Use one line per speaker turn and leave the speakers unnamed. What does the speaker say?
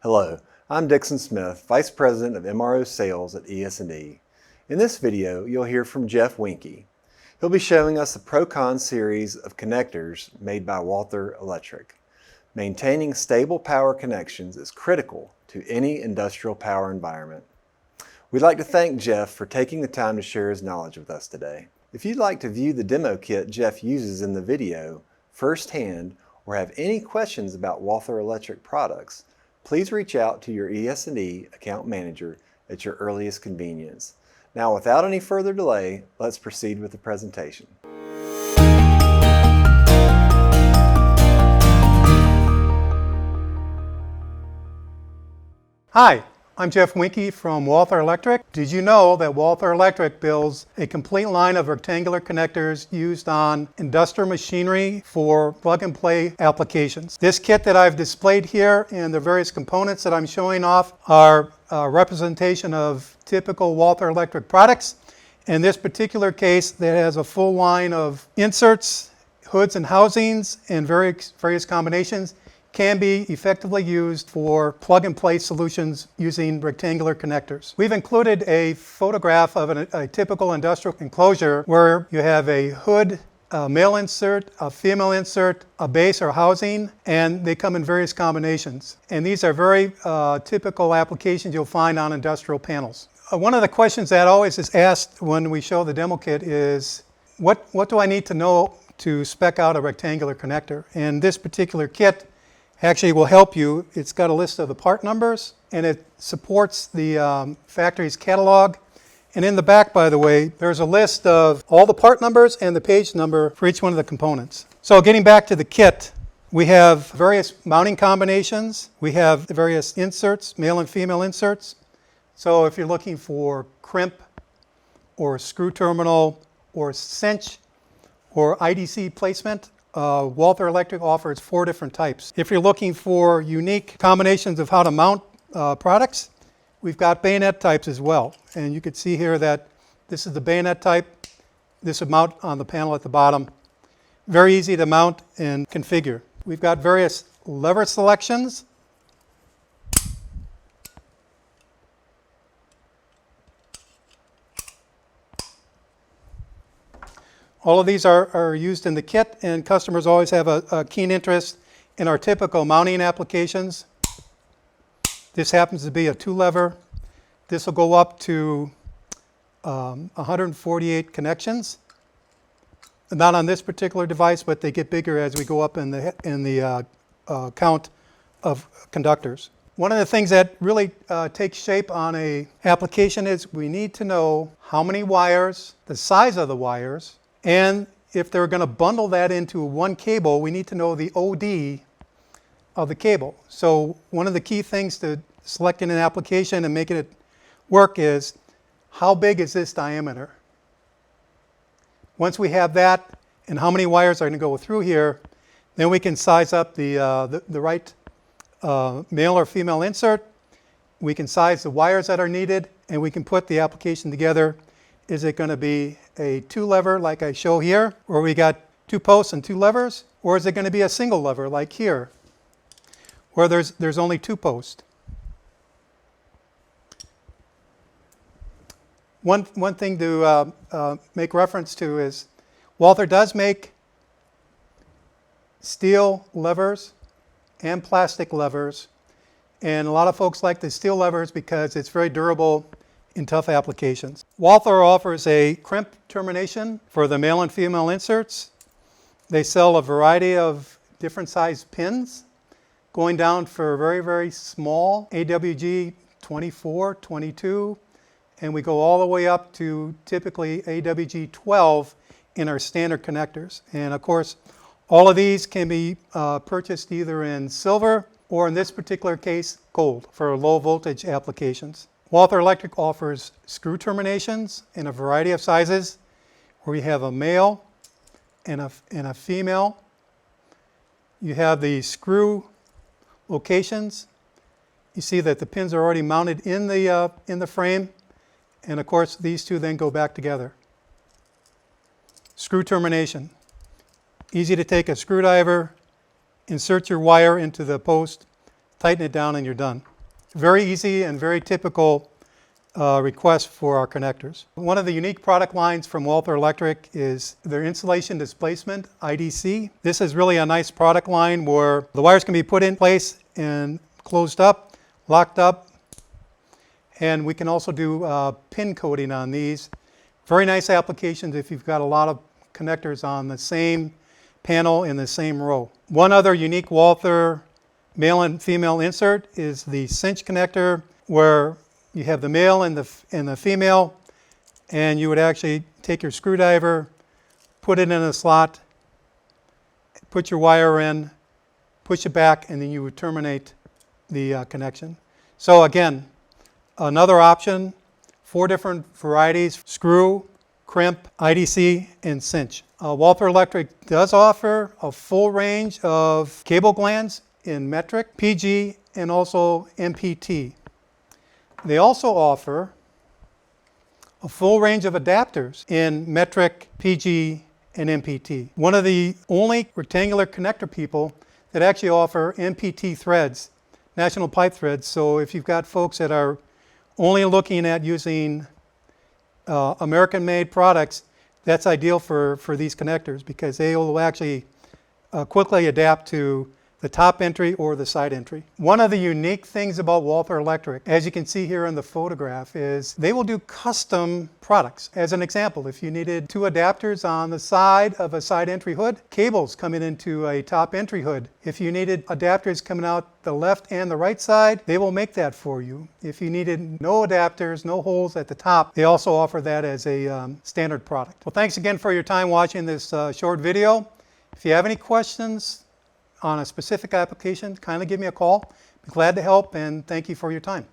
Hello, I'm Dixon Smith, Vice President of MRO Sales at ES&E. In this video, you'll hear from Geoff Wienke. He'll be showing us the Procon series of connectors made by Walther Electric. Maintaining stable power connections is critical to any industrial power environment. We'd like to thank Geoff for taking the time to share his knowledge with us today. If you'd like to view the demo kit Geoff uses in the video firsthand or have any questions about Walther Electric products, please reach out to your ES&E Account Manager at your earliest convenience. Now, without any further delay, let's proceed with the presentation.
Hi, I'm Geoff Wienke from Walther Electric. Did you know that Walther Electric builds a complete line of rectangular connectors used on industrial machinery for plug-and-play applications? This kit that I've displayed here and the various components that I'm showing off are a representation of typical Walther Electric products. In this particular case, that has a full line of inserts, hoods and housings, and various combinations can be effectively used for plug-and-play solutions using rectangular connectors. We've included a photograph of a typical industrial enclosure where you have a hood, a male insert, a female insert, a base or housing, and they come in various combinations. And these are very typical applications you'll find on industrial panels. One of the questions that always is asked when we show the demo kit is, what do I need to know to spec out a rectangular connector? And this particular kit actually will help you. It's got a list of the part numbers and it supports the factory's catalog. And in the back, by the way, there's a list of all the part numbers and the page number for each one of the components. So getting back to the kit, we have various mounting combinations. We have the various inserts, male and female inserts. So if you're looking for crimp or screw terminal or cinch or IDC placement, Walther Electric offers 4 different types. If you're looking for unique combinations of how to mount products, we've got bayonet types as well. And you can see here that this is the bayonet type. This would mount on the panel at the bottom. Very easy to mount and configure. We've got various lever selections. All of these are used in the kit, and customers always have a keen interest in our typical mounting applications. This happens to be a 2-lever. This will go up to 148 connections. Not on this particular device, but they get bigger as we go up in the count of conductors. One of the things that really takes shape on an application is we need to know how many wires, the size of the wires, and if they're going to bundle that into one cable, we need to know the OD of the cable. So one of the key things to selecting an application and making it work is, how big is this diameter? Once we have that and how many wires are going to go through here, then we can size up the right male or female insert. We can size the wires that are needed, and we can put the application together. Is it going to be a 2-lever like I show here, where we got 2 posts and 2 levers? Or is it going to be a single lever like here, where there's only 2 posts? One thing to make reference to is Walther does make steel levers and plastic levers. And a lot of folks like the steel levers because it's very durable in tough applications. Walther offers a crimp termination for the male and female inserts. They sell a variety of different sized pins, going down for very, very small AWG 24, 22, and we go all the way up to typically AWG 12 in our standard connectors. And of course, all of these can be purchased either in silver or, in this particular case, gold for low voltage applications. Walther Electric offers screw terminations in a variety of sizes, where you have a male and a female. You have the screw locations. You see that the pins are already mounted in the frame, and of course these two then go back together. Screw termination. Easy to take a screwdriver, insert your wire into the post, tighten it down, and you're done. Very easy and very typical request for our connectors. One of the unique product lines from Walther Electric is their insulation displacement, IDC. This is really a nice product line where the wires can be put in place and closed up, locked up, and we can also do pin coding on these. Very nice applications if you've got a lot of connectors on the same panel in the same row. One other unique Walther male and female insert is the cinch connector, where you have the male and the female, and you would actually take your screwdriver, put it in a slot, put your wire in, push it back, and then you would terminate the connection. So again, another option, 4 different varieties: screw, crimp, IDC, and cinch. Walther Electric does offer a full range of cable glands in metric, PG, and also MPT. They also offer a full range of adapters in metric, PG, and MPT. One of the only rectangular connector people that actually offer MPT threads, national pipe threads. So if you've got folks that are only looking at using American-made products, that's ideal for these connectors, because they will actually quickly adapt to the top entry or the side entry. One of the unique things about Walther Electric, as you can see here in the photograph, is they will do custom products. As an example, if you needed 2 adapters on the side of a side entry hood, cables coming into a top entry hood. If you needed adapters coming out the left and the right side, they will make that for you. If you needed no adapters, no holes at the top, they also offer that as a standard product. Well, thanks again for your time watching this short video. If you have any questions on a specific application, kindly give me a call. Be glad to help, and thank you for your time.